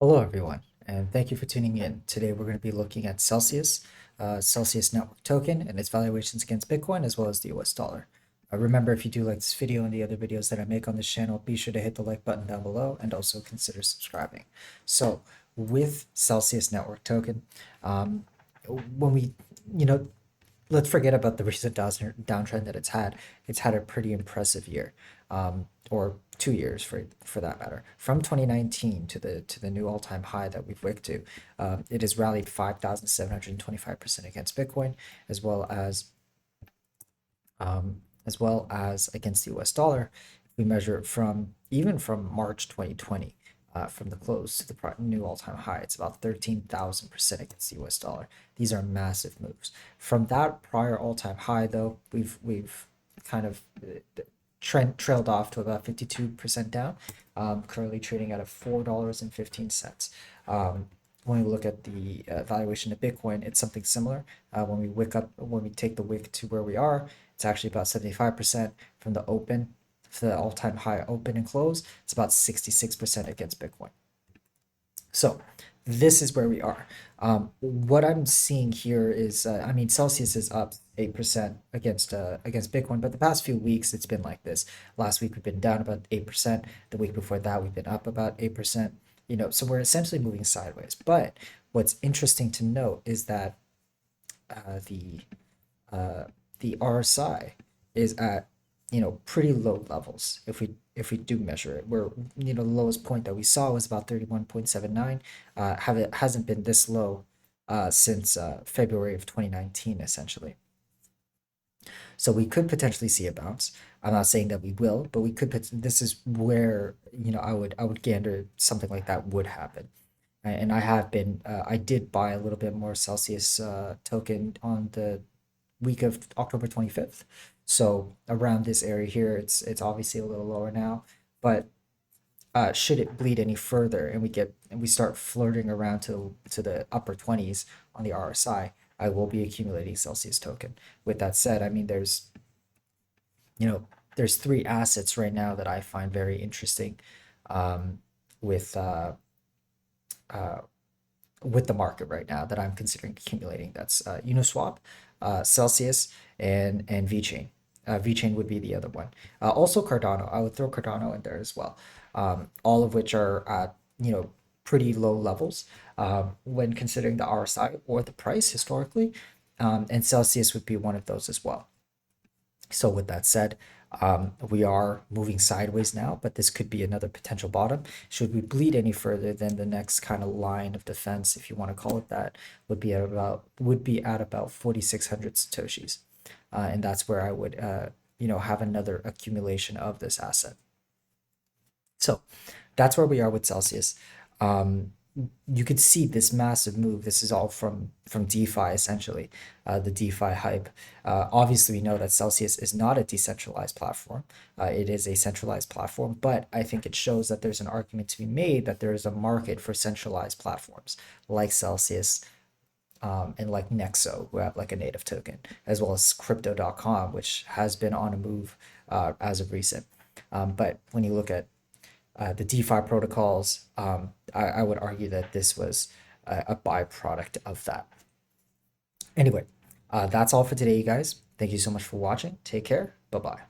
Hello, everyone, and thank you for tuning in. Today, we're going to be looking at Celsius, Celsius Network Token, and its valuations against Bitcoin, as well as the US dollar. Remember, if you do like this video and the other videos that I make on this channel, be sure to hit the like button down below and also consider subscribing. So, with Celsius Network Token, when we, you know, let's forget about the recent downtrend that it's had. It's had a pretty impressive year, or 2 years for that matter. From 2019 to the new all-time high that we've wicked to, it has rallied 5,725% against Bitcoin, as well as against the US dollar. If we measure it from even from March 2020, from the close to the new all-time high, it's about 13,000% against the US dollar. These are massive moves. From that prior all-time high, though, we've kind of trailed off to about 52% down, currently trading at a $4.15. When we look at the valuation of Bitcoin, it's something similar. When we take the wick to where we are, it's actually about 75% from the open, to the all-time high open and close. It's about 66% against Bitcoin. So this is where we are. What I'm seeing here is, I mean, Celsius is up 8% against Bitcoin, but the past few weeks it's been like this. Last week we've been down about 8%. The week before that we've been up about 8%. So we're essentially moving sideways. But what's interesting to note is that uh, the the RSI is at pretty low levels. If we do measure it, where the lowest point that we saw was about 31.79. Hasn't been this low since February of 2019, essentially. So we could potentially see a bounce. I'm not saying that we will, but we could. This is where I would gander something like that would happen. And I did buy a little bit more Celsius token on the week of October 25th. So around this area here, it's obviously a little lower now, but should it bleed any further and we start flirting around to the upper 20s on the RSI, I will be accumulating Celsius token. With that said, I mean you know there's three assets right now that I find very interesting, with uh, with the market right now that I'm considering accumulating. That's Uniswap, Celsius, and VeChain. VeChain would be the other one. Also Cardano. I would throw Cardano in there as well. All of which are at pretty low levels when considering the RSI or the price historically. And Celsius would be one of those as well. So with that said, we are moving sideways now, but this could be another potential bottom. Should we bleed any further, then the next kind of line of defense, if you want to call it that, would be at about 4,600 satoshis, and that's where I would have another accumulation of this asset. So that's where we are with Celsius. Um, you could see this massive move. This is all from DeFi essentially, the DeFi hype. Obviously, we know that Celsius is not a decentralized platform. It is a centralized platform, but I think it shows that there's an argument to be made that there is a market for centralized platforms like Celsius, and like Nexo, who have like a native token, as well as Crypto.com, which has been on a move as of recent. But when you look at the DeFi protocols, I would argue that this was a byproduct of that. Anyway, that's all for today, you guys. Thank you so much for watching. Take care. Bye bye.